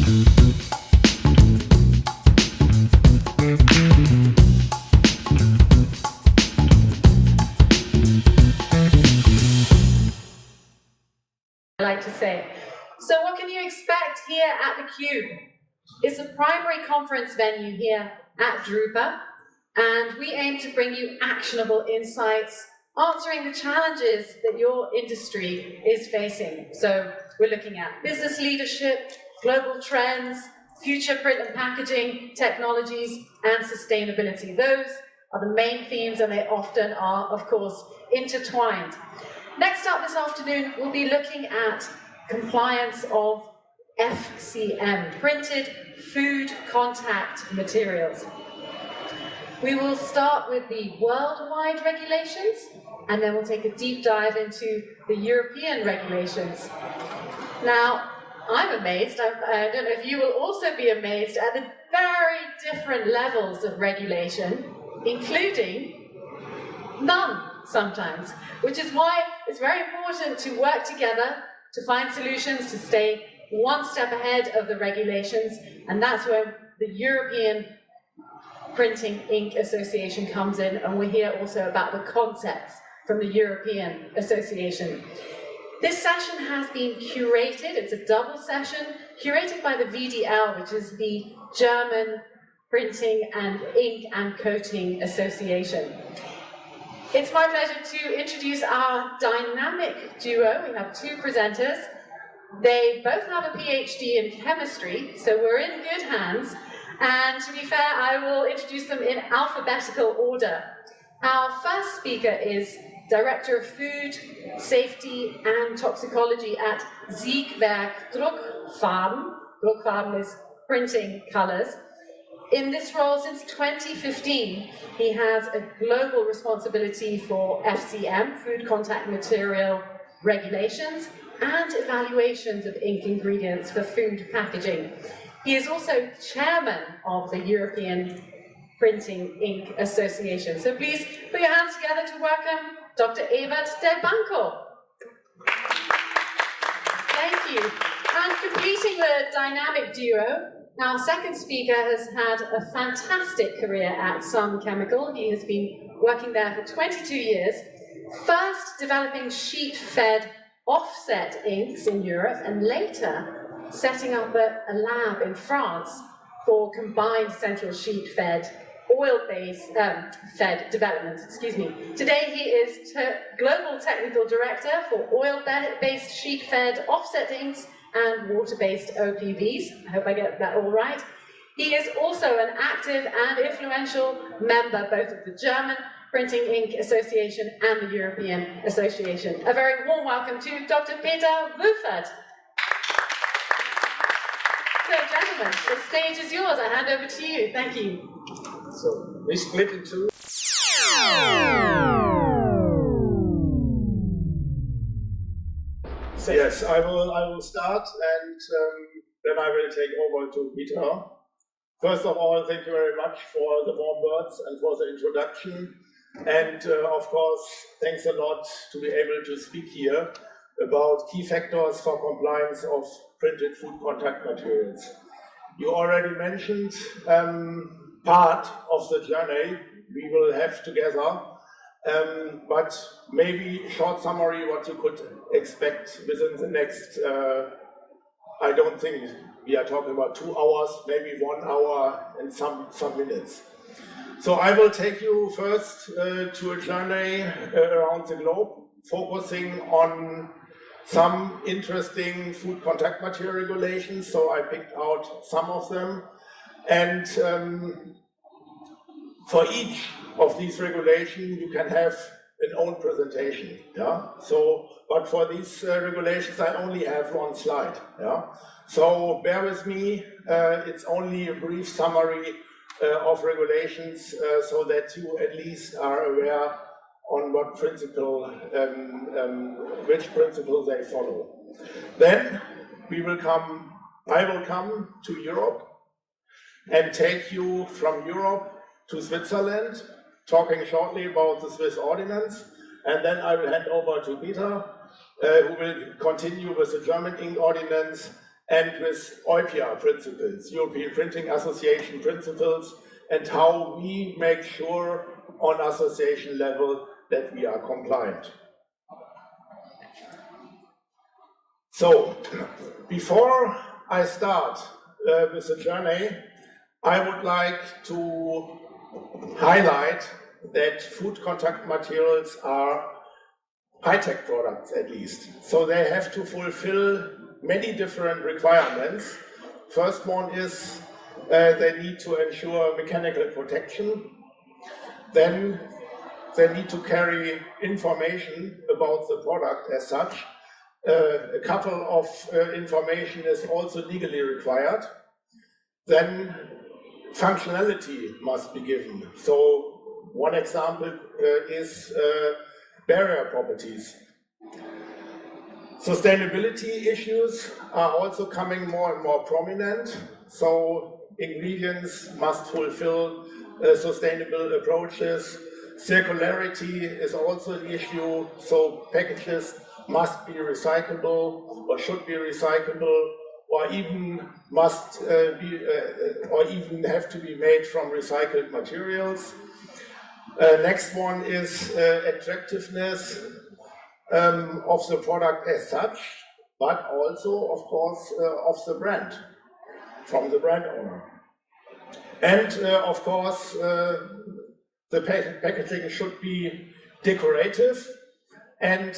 I like to say. So what can you expect here at the Cube? It's a primary conference venue here at Drupa, and we aim to bring you actionable insights, answering the challenges that your industry is facing. So we're looking at business leadership, global trends, future print and packaging, technologies, and sustainability. Those are the main themes, and they often are, of course, intertwined. Next up this afternoon, we'll be looking at compliance of FCM, printed food contact materials. We will start with the worldwide regulations, and then we'll take a deep dive into the European regulations. Now, I'm amazed, I don't know if you will also be amazed at the very different levels of regulation, including none sometimes, which is why it's very important to work together to find solutions to stay one step ahead of the regulations, and that's where the European Printing Ink Association comes in, and we'll hear also about the concepts from the European Association. This session has been curated, it's a double session, curated by the VDL, which is the German Printing and Ink and Coating Association. It's my pleasure to introduce our dynamic duo. We have two presenters. They both have a PhD in chemistry, so we're in good hands. And to be fair, I will introduce them in alphabetical order. Our first speaker is Director of Food, Safety and Toxicology at Siegwerk Druckfarben. Druckfarben is printing colors. In this role since 2015, he has a global responsibility for FCM, food contact material regulations, and evaluations of ink ingredients for food packaging. He is also chairman of the European Printing Ink Association. So please put your hands together to welcome Dr. Evert de Banco. Thank you. And completing the dynamic duo, our second speaker has had a fantastic career at Sun Chemical. He has been working there for 22 years, first developing sheet-fed offset inks in Europe, and later setting up a lab in France for combined central sheet-fed oil-based fed development. Today he is Global Technical Director for oil-based sheet-fed offset inks and water-based OPVs. I hope I get that all right. He is also an active and influential member both of the German Printing Ink Association and the European Association. A very warm welcome to Dr. Peter Wufert. So, gentlemen, the stage is yours. I hand over to you. Thank you. So, we split in two. Yes, I will start, and then I will take over to Peter. First of all, thank you very much for the warm words and for the introduction. And of course, thanks a lot to be able to speak here about key factors for compliance of printed food contact materials. You already mentioned part of the journey we will have together. But maybe short summary what you could expect within the next, I don't think we are talking about 2 hours, maybe 1 hour and some minutes. So I will take you first to a journey around the globe, focusing on some interesting food contact material regulations. So I picked out some of them. And for each of these regulations, you can have an own presentation. Yeah. So, but for these regulations, I only have one slide. Yeah. So bear with me. It's only a brief summary of regulations, so that you at least are aware on what principle, which principle they follow. Then I will come to Europe and take you from Europe to Switzerland, talking shortly about the Swiss ordinance, and then I will hand over to Peter, who will continue with the German ink ordinance and with EUPIA principles, European Printing Association principles, and how we make sure on association level that we are compliant. So, before I start with the journey, I would like to highlight that food contact materials are high-tech products, at least. So they have to fulfill many different requirements. First one is they need to ensure mechanical protection. Then they need to carry information about the product as such. A couple of information is also legally required. Then functionality must be given. So one example is barrier properties. Sustainability issues are also coming more and more prominent. So ingredients must fulfill sustainable approaches. Circularity is also an issue. So packages must be recyclable or should be recyclable, or even must or even have to be made from recycled materials. Next one is attractiveness of the product as such, but also, of course, of the brand, from the brand owner. And of course, the packaging should be decorative, and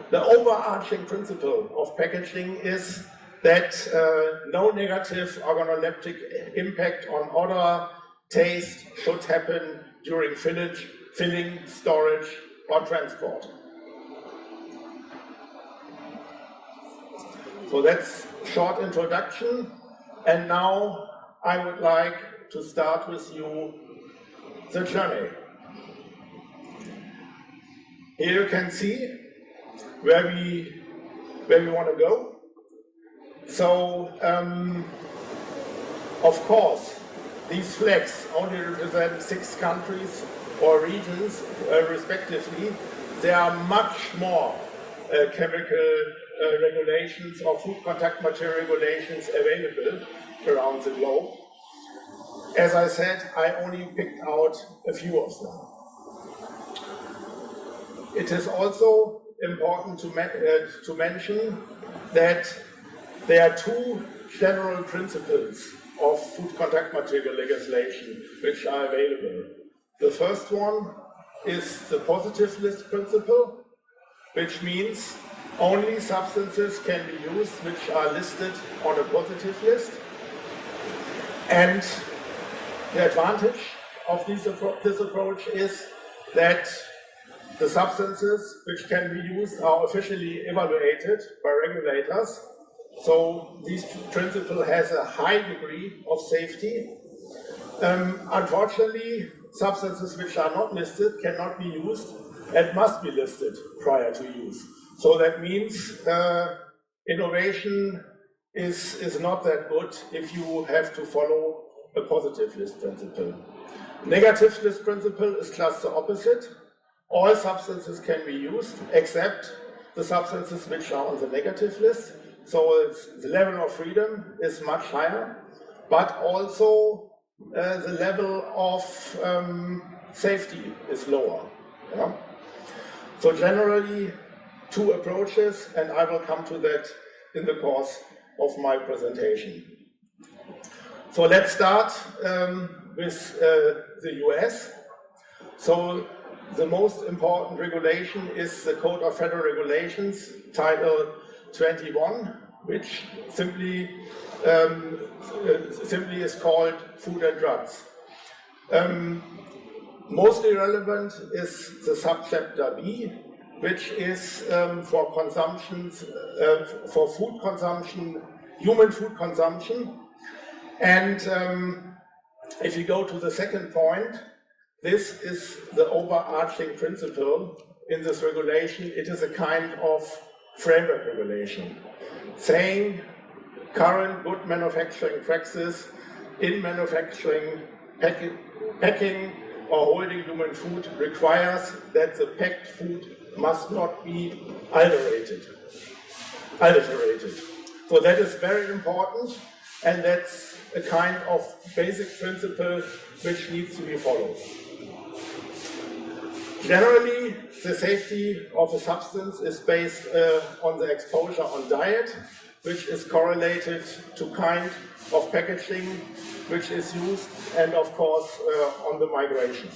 the overarching principle of packaging is that no negative organoleptic impact on odor, taste should happen during filling, storage, or transport. So that's a short introduction, and now I would like to start with you the journey. Here you can see where we want to go. So, of course, these flags only represent 6 countries or regions, respectively. There are much more chemical regulations or food contact material regulations available around the globe. As I said, I only picked out a few of them. It is also important to mention that there are 2 general principles of food contact material legislation which are available. The first one is the positive list principle, which means only substances can be used which are listed on a positive list. And the advantage of this approach is that the substances which can be used are officially evaluated by regulators. So this principle has a high degree of safety. Unfortunately, substances which are not listed cannot be used and must be listed prior to use. So that means innovation is not that good if you have to follow a positive list principle. Negative list principle is just the opposite. All substances can be used except the substances which are on the negative list. So the level of freedom is much higher, but also the level of safety is lower. Yeah? So generally, 2 approaches, and I will come to that in the course of my presentation. So let's start with the US. So the most important regulation is the Code of Federal Regulations, Title 21, which simply is called Food and Drugs. Mostly relevant is the subchapter B, which is for consumptions, for food consumption, human food consumption. And if you go to the second point, this is the overarching principle in this regulation. It is a kind of framework regulation, saying current good manufacturing practice in manufacturing, packing or holding human food requires that the packed food must not be adulterated. So So that is very important, and that's a kind of basic principle which needs to be followed. Generally, the safety of a substance is based on the exposure on diet, which is correlated to kind of packaging which is used, and of course on the migration.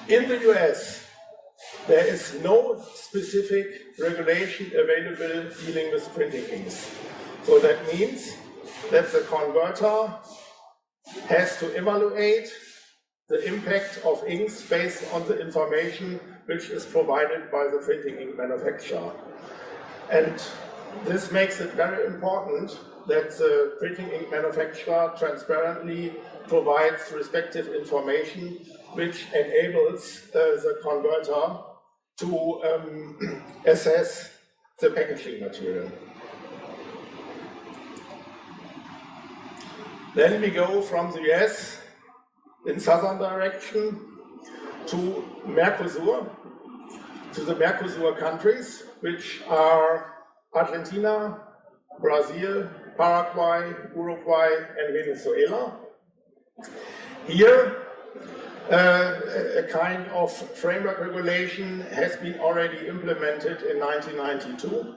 In the US, there is no specific regulation available dealing with printing inks. So that means that the converter has to evaluate the impact of inks based on the information which is provided by the printing ink manufacturer. And this makes it very important that the printing ink manufacturer transparently provides respective information which enables the converter to assess the packaging material. Then we go from the US in southern direction to Mercosur, to the Mercosur countries, which are Argentina, Brazil, Paraguay, Uruguay, and Venezuela. Here, a kind of framework regulation has been already implemented in 1992.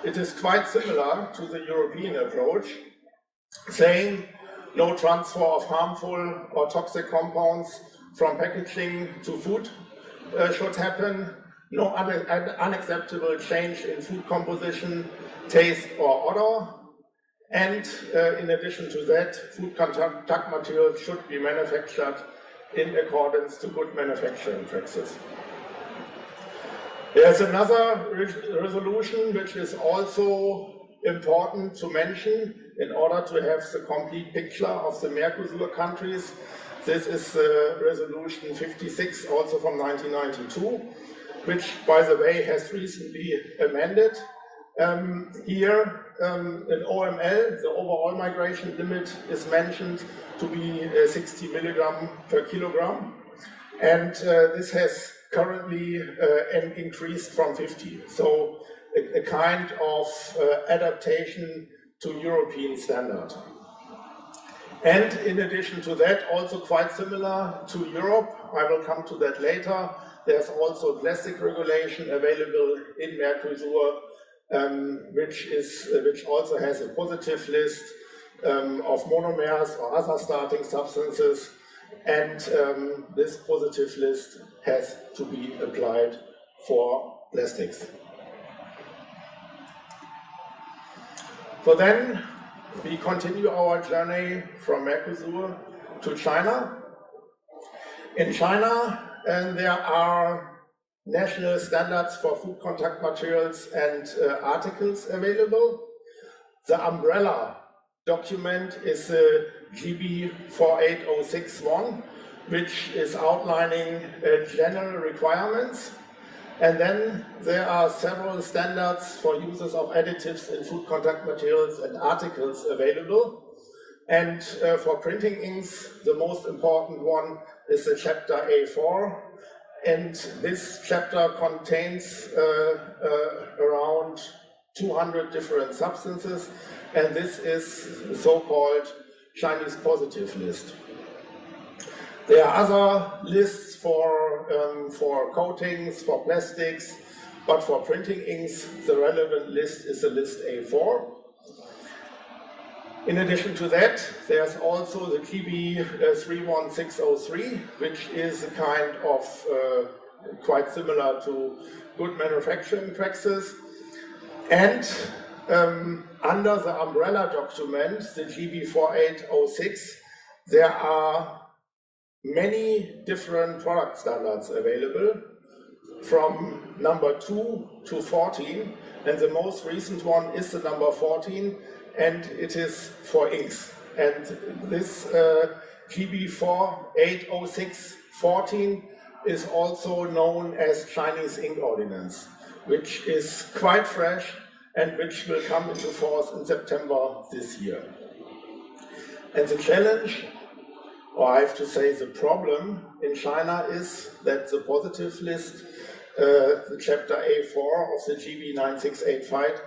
It is quite similar to the European approach, saying no transfer of harmful or toxic compounds from packaging to food should happen, no unacceptable change in food composition, taste or odor, and in addition to that, food contact materials should be manufactured in accordance to good manufacturing practices. There's another resolution which is also important to mention in order to have the complete picture of the Mercosur countries. This is resolution 56, also from 1992, which, by the way, has recently amended. Here, in OML, the overall migration limit is mentioned to be 60 milligram per kilogram, and this has currently increased from 50. So a kind of adaptation to European standard. And in addition to that, also quite similar to Europe, I will come to that later, there's also plastic regulation available in Mercosur, which also has a positive list of monomers or other starting substances, and this positive list has to be applied for plastics. So then we continue our journey from Mercosur to China. In China, there are national standards for food contact materials and articles available. The umbrella document is GB 48061, which is outlining general requirements. And then there are several standards for uses of additives in food contact materials and articles available. And for printing inks, the most important one is the chapter A4. And this chapter contains around 200 different substances, and this is the so-called Chinese positive list. There are other lists for coatings, for plastics, but for printing inks, the relevant list is the list A4. In addition to that, there's also the GB 31603, which is a kind of quite similar to good manufacturing practices. And under the umbrella document, the GB 4806, there are many different product standards available, from number 2 to 14, and the most recent one is the number 14, and it is for inks. And this GB 4806-14 is also known as Chinese Ink Ordinance, which is quite fresh and which will come into force in September this year. And the challenge, or I have to say the problem in China, is that the positive list, the chapter A4 of the GB 9685,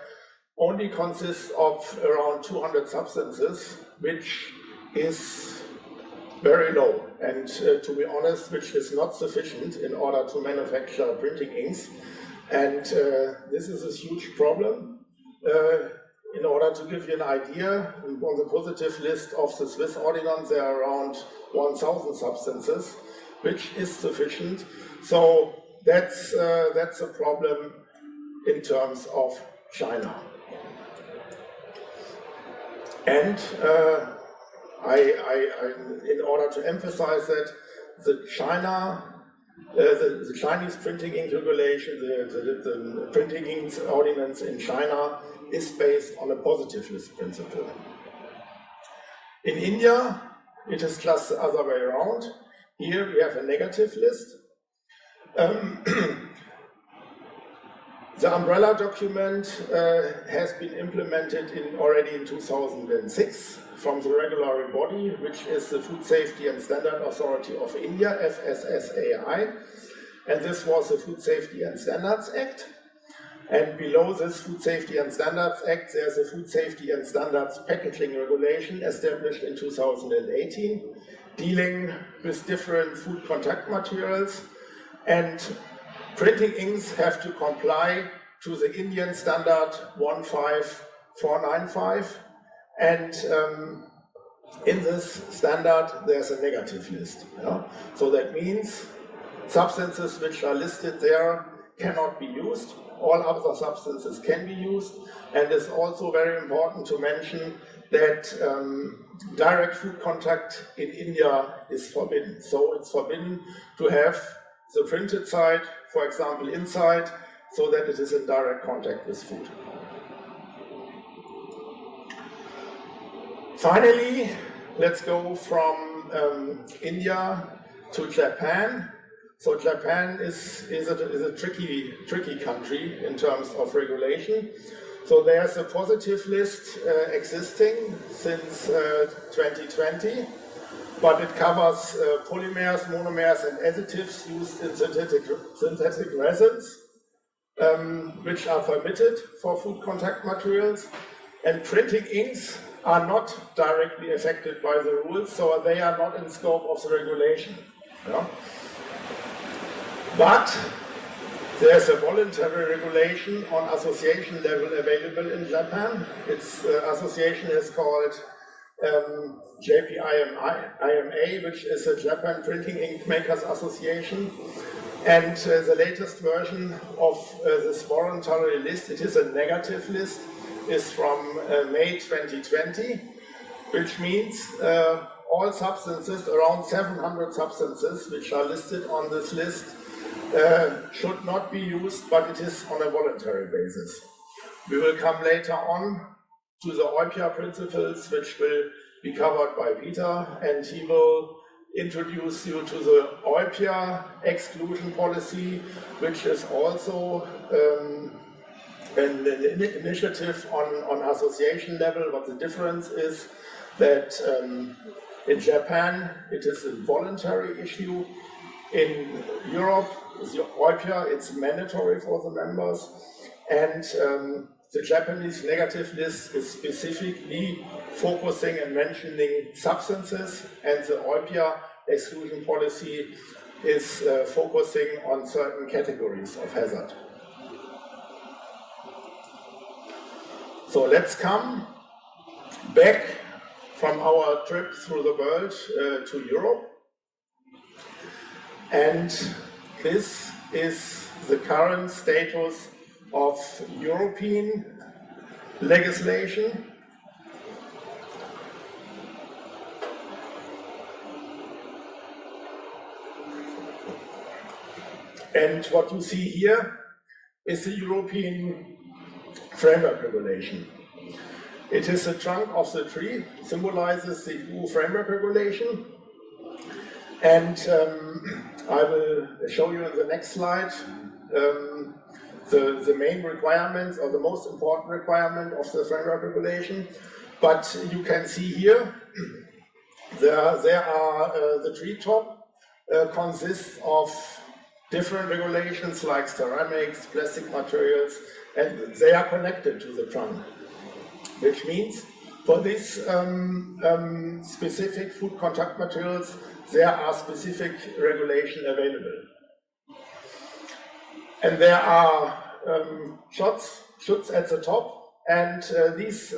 only consists of around 200 substances, which is very low, and to be honest, which is not sufficient in order to manufacture printing inks. And this is a huge problem. In order to give you an idea, on the positive list of the Swiss ordinance, there are around 1,000 substances, which is sufficient. So that's a problem in terms of China. And in order to emphasize that, the Chinese printing ink regulation, the printing inks ordinance in China is based on a positive list principle. In India, it is just the other way around. Here we have a negative list. The umbrella document has been implemented already in 2006 from the regulatory body, which is the Food Safety and Standard Authority of India, FSSAI, and this was the Food Safety and Standards Act. And below this Food Safety and Standards Act, there's a Food Safety and Standards Packaging Regulation established in 2018, dealing with different food contact materials, and printing inks have to comply to the Indian standard 15495, and in this standard there's a negative list. Yeah? So that means substances which are listed there cannot be used, all other substances can be used, and it's also very important to mention that direct food contact in India is forbidden. So it's forbidden to have the printed side, for example, inside, so that it is in direct contact with food. Finally, let's go from India to Japan. So Japan is a tricky country in terms of regulation. So there's a positive list existing since 2020. But it covers polymers, monomers, and additives used in synthetic resins, which are permitted for food contact materials. And printing inks are not directly affected by the rules, so they are not in scope of the regulation. Yeah? But there's a voluntary regulation on association level available in Japan. Its association is called JPIMA, which is a Japan Printing Ink Makers Association, and the latest version of this voluntary list, it is a negative list, is from May 2020, which means all substances, around 700 substances which are listed on this list, should not be used, but it is on a voluntary basis. We will come later on to the OIPIA principles, which will be covered by Peter, and he will introduce you to the OIPIA exclusion policy, which is also an initiative on association level. What the difference is that in Japan it is a voluntary issue. In Europe, the OIPIA, it's mandatory for the members, and the Japanese negative list is specifically focusing and mentioning substances, and the OIPIA exclusion policy is focusing on certain categories of hazard. So let's come back from our trip through the world to Europe. And this is the current status of European legislation. And what you see here is the European framework regulation. It is the trunk of the tree, symbolizes the EU framework regulation. And I will show you in the next slide the main requirements, or the most important requirement of the framework regulation. But you can see here, there are the treetop consists of different regulations like ceramics, plastic materials, and they are connected to the trunk, which means for these specific food contact materials, there are specific regulation available. And there are shots at the top, and these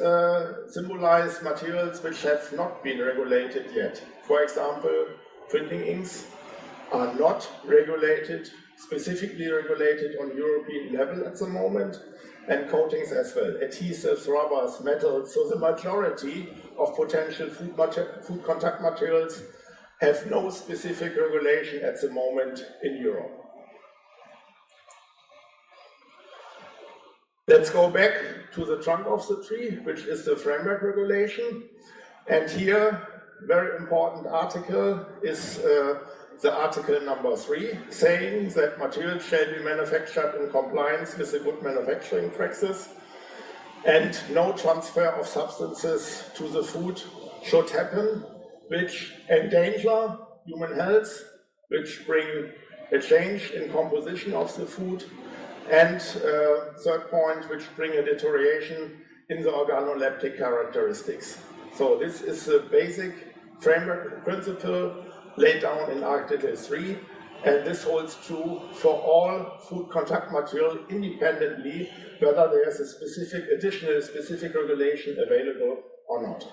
symbolize materials which have not been regulated yet. For example, printing inks are not regulated, specifically regulated on European level at the moment, and coatings as well, adhesives, rubbers, metals. So the majority of potential food contact materials have no specific regulation at the moment in Europe. Let's go back to the trunk of the tree, which is the framework regulation. And here, very important article is the article number 3, saying that materials shall be manufactured in compliance with the good manufacturing practice, and no transfer of substances to the food should happen which endanger human health, which bring a change in composition of the food, and third point, which bring a deterioration in the organoleptic characteristics. So this is the basic framework principle laid down in Article 3, and this holds true for all food contact material independently, whether there is a specific, additional specific regulation available or not.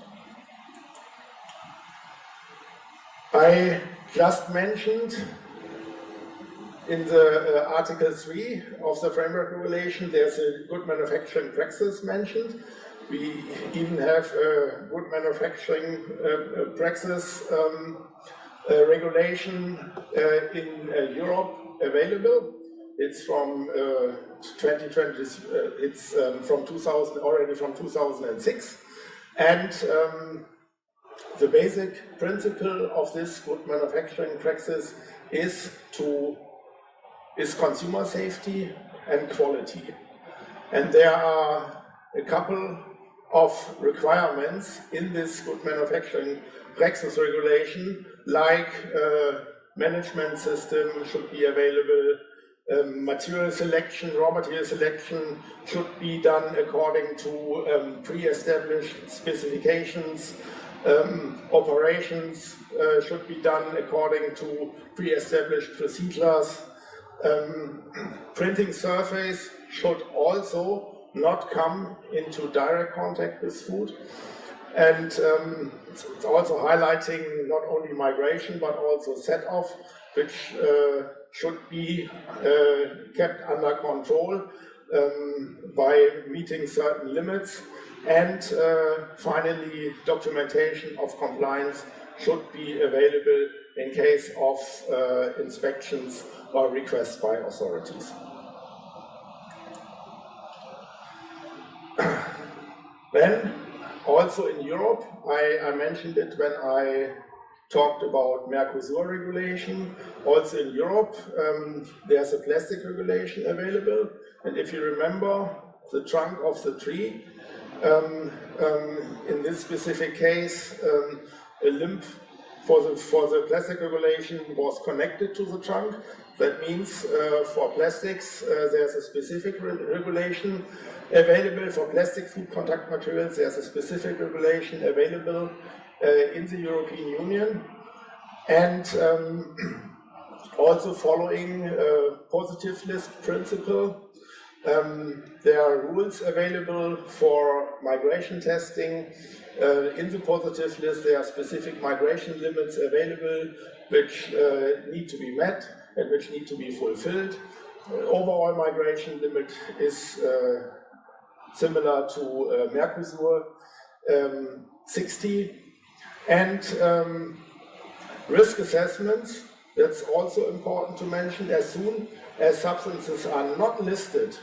I just mentioned in the Article 3 of the framework regulation, there's a good manufacturing practice mentioned. We even have a good manufacturing practice regulation in Europe available. It's from 2020. It's from 2000, already from 2006, and the basic principle of this good manufacturing practice is consumer safety and quality. And there are a couple of requirements in this good manufacturing practice regulation, like management system should be available, material selection, raw material selection should be done according to pre-established specifications, operations should be done according to pre-established procedures. Printing surface should also not come into direct contact with food, and it's also highlighting not only migration but also set-off, which should be kept under control by meeting certain limits, and finally documentation of compliance should be available in case of inspections or requests by authorities. Then, also in Europe, I mentioned it when I talked about Mercosur regulation. Also in Europe, there's a plastic regulation available, and if you remember the trunk of the tree, in this specific case, a limb for the plastic regulation was connected to the trunk. That means for plastics, there's a specific regulation available. For plastic food contact materials, there's a specific regulation available in the European Union. And also following positive list principle, there are rules available for migration testing. In the positive list, there are specific migration limits available which need to be met and which need to be fulfilled. Overall migration limit is similar to Mercosur, 60. And risk assessments, that's also important to mention. As soon as substances are not listed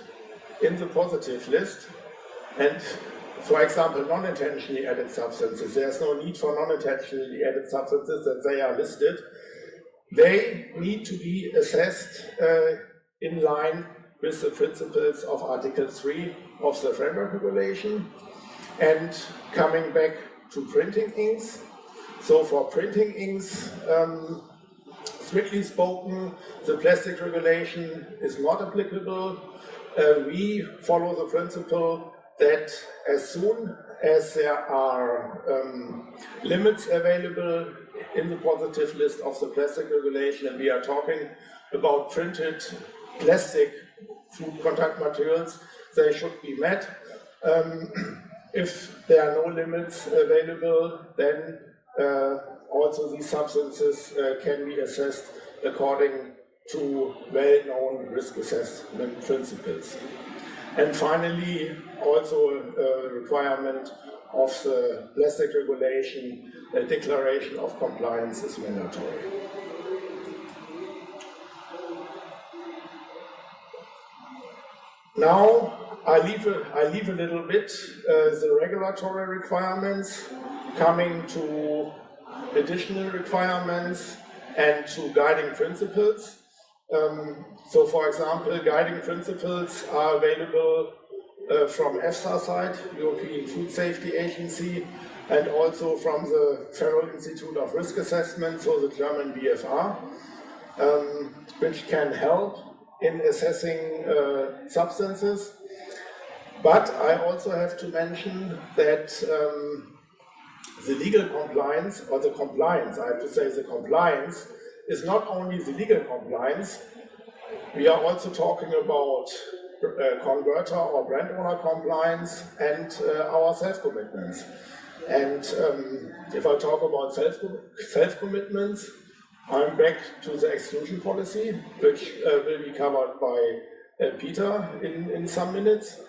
in the positive list, and for example, non-intentionally added substances, there's no need for non-intentionally added substances that they are listed. They need to be assessed in line with the principles of Article 3 of the Framework Regulation. And coming back to printing inks, so for printing inks, strictly spoken, the plastic regulation is not applicable. We follow the principle that as soon as there are limits available in the positive list of the plastic regulation, and we are talking about printed plastic food contact materials, they should be met. If there are no limits available, then also these substances can be assessed according to well-known risk assessment principles. And finally, also a requirement of the plastic regulation, a declaration of compliance is mandatory. Now, I leave a little bit the regulatory requirements, coming to additional requirements and to guiding principles. So, for example, guiding principles are available from EFSA side, European Food Safety Agency, and also from the Federal Institute of Risk Assessment, so the German BFR, which can help in assessing substances. But I also have to mention that the legal compliance, or the compliance, I have to say the compliance, is not only the legal compliance. We are also talking about converter or brand owner compliance and our self-commitments. And if I talk about self-commitments, I'm back to the exclusion policy, which will be covered by Peter in some minutes.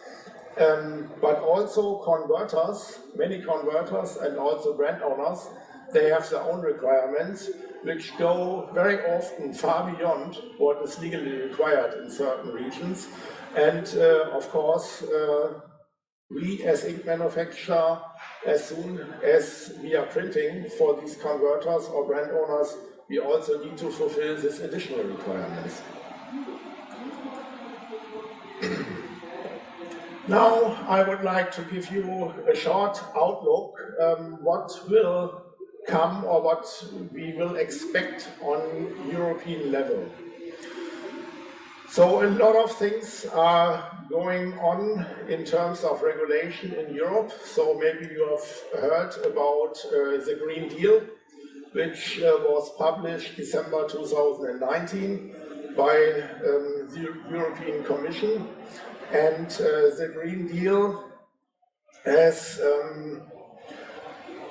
But also converters, many converters and also brand owners, they have their own requirements, which go very often far beyond what is legally required in certain regions. And of course, we as ink manufacturer, as soon as we are printing for these converters or brand owners, we also need to fulfill these additional requirements. Now, I would like to give you a short outlook what will come or what we will expect on European level. So a lot of things are going on in terms of regulation in Europe. So maybe you have heard about the Green Deal, which was published December 2019 by the European Commission. And the Green Deal has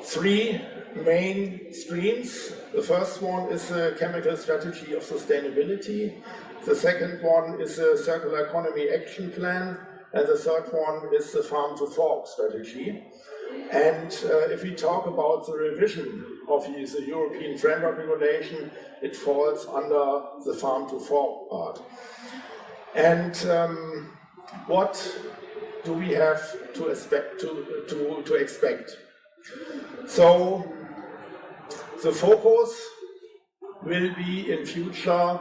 three main streams. The first one is the chemical strategy of sustainability. The second one is the circular economy action plan. And the third one is the farm to fork strategy. And if we talk about the revision of the European framework regulation, it falls under the farm to fork part. And what do we have to expect? So the focus will be in future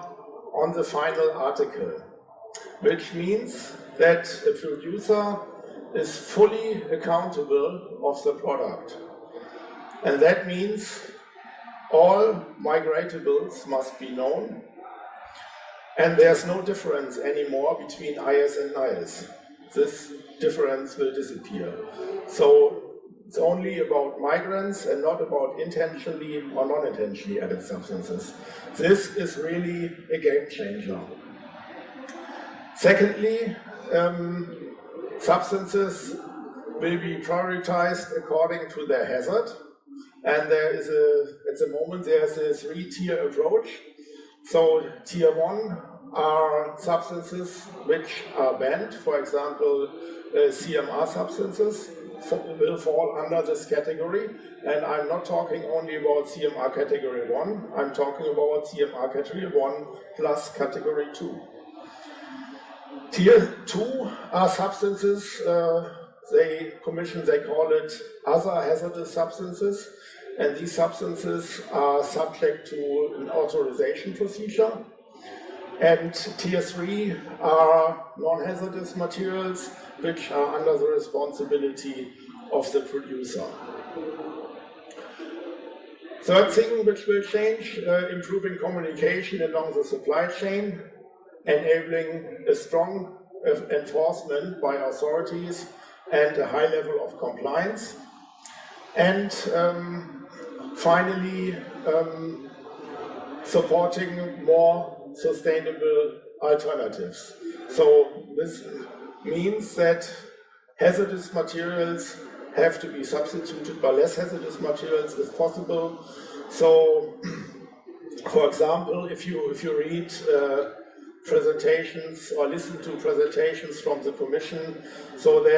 on the final article, which means that the producer is fully accountable of the product. And that means all migratables must be known, and there's no difference anymore between IS and NIS. This difference will disappear. So it's only about migrants and not about intentionally or non-intentionally added substances. This is really a game changer. Secondly, substances will be prioritized according to their hazard. And there is at the moment, there's a three-tier approach. So tier 1 are substances which are banned. For example, CMR substances will fall under this category. And I'm not talking only about CMR category 1, I'm talking about CMR category 1 plus category 2. Tier 2 are substances, they call it other hazardous substances, and these substances are subject to an authorization procedure. And tier 3 are non-hazardous materials, which are under the responsibility of the producer. Third thing which will change, improving communication along the supply chain, enabling a strong enforcement by authorities and a high level of compliance. And finally, supporting more sustainable alternatives. So this means that hazardous materials have to be substituted by less hazardous materials if possible. So, for example, if you read presentations or listen to presentations from the Commission, so they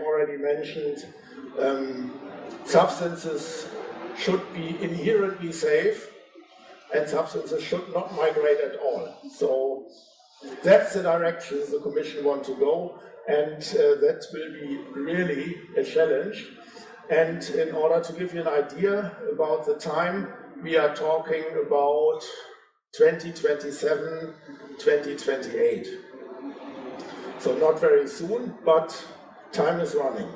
already mentioned substances should be inherently safe and substances should not migrate at all. So that's the direction the Commission wants to go, and that will be really a challenge. And in order to give you an idea about the time, we are talking about 2027, 2028. So not very soon, but time is running.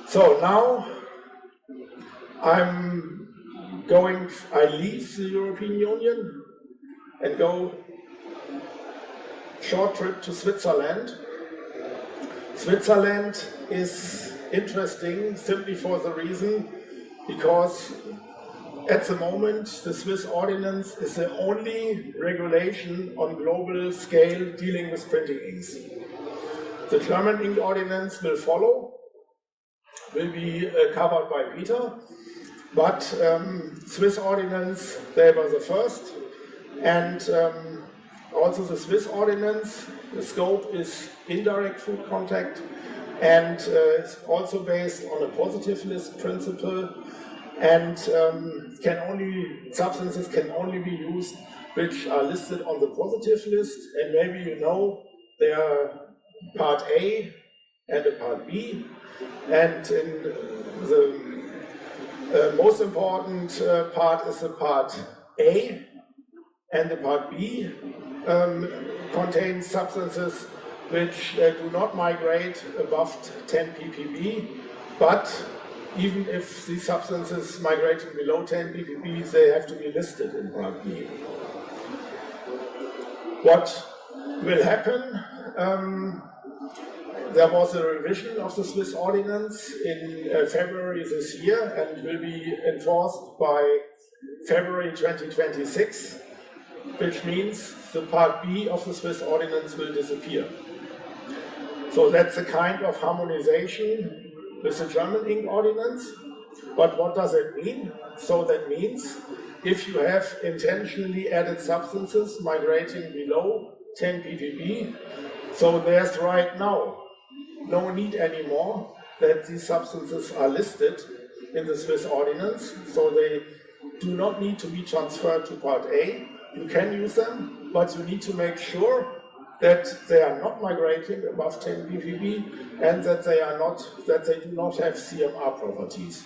So now I leave the European Union and go short trip to Switzerland. Switzerland is interesting simply for the reason because at the moment the Swiss ordinance is the only regulation on global scale dealing with printing inks. The German ink ordinance will follow, will be covered by Peter, but Swiss ordinance, they were the first, and also the Swiss ordinance, the scope is indirect food contact, and it's also based on a positive list principle, and substances can only be used which are listed on the positive list, and maybe you know there are part A and a part B, and in the most important part is the part A, and the part B contains substances which do not migrate above 10 ppb, but even if these substances migrating below 10 ppb, they have to be listed in part B. What will happen? There was a revision of the Swiss ordinance in February this year and will be enforced by February 2026, which means the part B of the Swiss ordinance will disappear. So that's a kind of harmonization with the German ink ordinance. But what does it mean? So that means if you have intentionally added substances migrating below 10 ppb, so there's right now no need anymore that these substances are listed in the Swiss ordinance, so they do not need to be transferred to part A. You can use them, but you need to make sure that they are not migrating above 10 ppb and that they do not have CMR properties,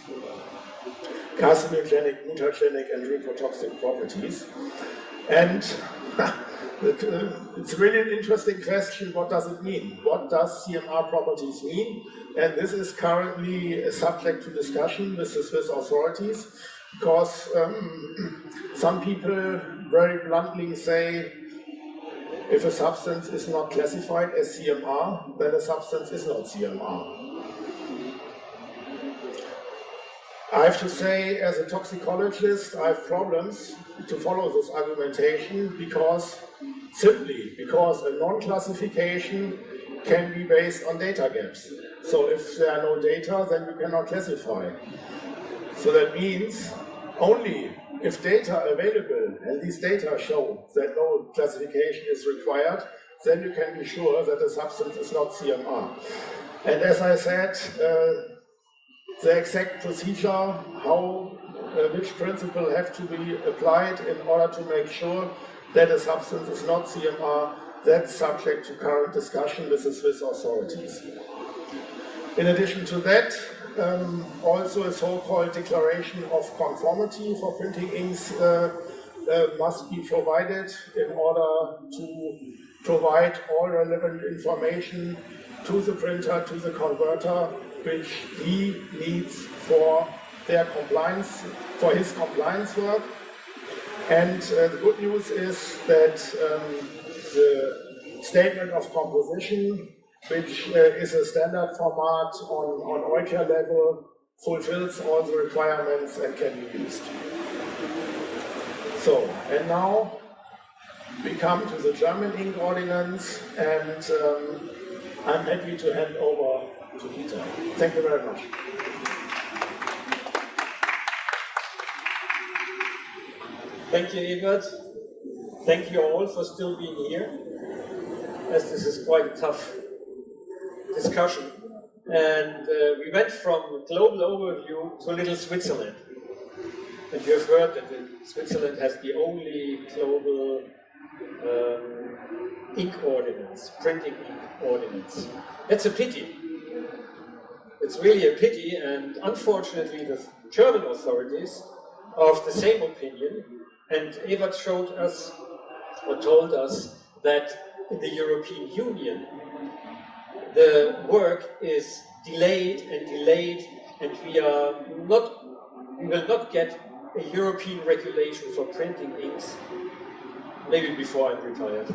carcinogenic, mutagenic, and reprotoxic properties. And it's really an interesting question. What does it mean? What does CMR properties mean? And this is currently a subject to discussion with the Swiss authorities, because some people very bluntly say if a substance is not classified as CMR, then a substance is not CMR. I have to say, as a toxicologist, I have problems to follow this argumentation simply because a non-classification can be based on data gaps. So if there are no data, then you cannot classify. So that means only if data available, and these data show that no classification is required, then you can be sure that the substance is not CMR. And as I said, the exact procedure, which principle have to be applied in order to make sure that a substance is not CMR, that's subject to current discussion with the Swiss authorities. In addition to that, also a so-called declaration of conformity for printing inks must be provided in order to provide all relevant information to the printer, to the converter, which he needs for their compliance, for his compliance work. And the good news is that the statement of composition, which is a standard format on OICA level, fulfills all the requirements and can be used. So, and now we come to the German ink ordinance, and I'm happy to hand over to Peter. Thank you very much. Thank you, Ebert. Thank you all for still being here, as this is quite a tough discussion. And we went from a global overview to little Switzerland. And you have heard that Switzerland has the only global ink ordinance, printing ink ordinance. That's a pity. It's really a pity, and unfortunately the German authorities are of the same opinion. And Evert showed us, or told us, that in the European Union, the work is delayed, and we will not get a European regulation for printing inks, maybe before I'm retired.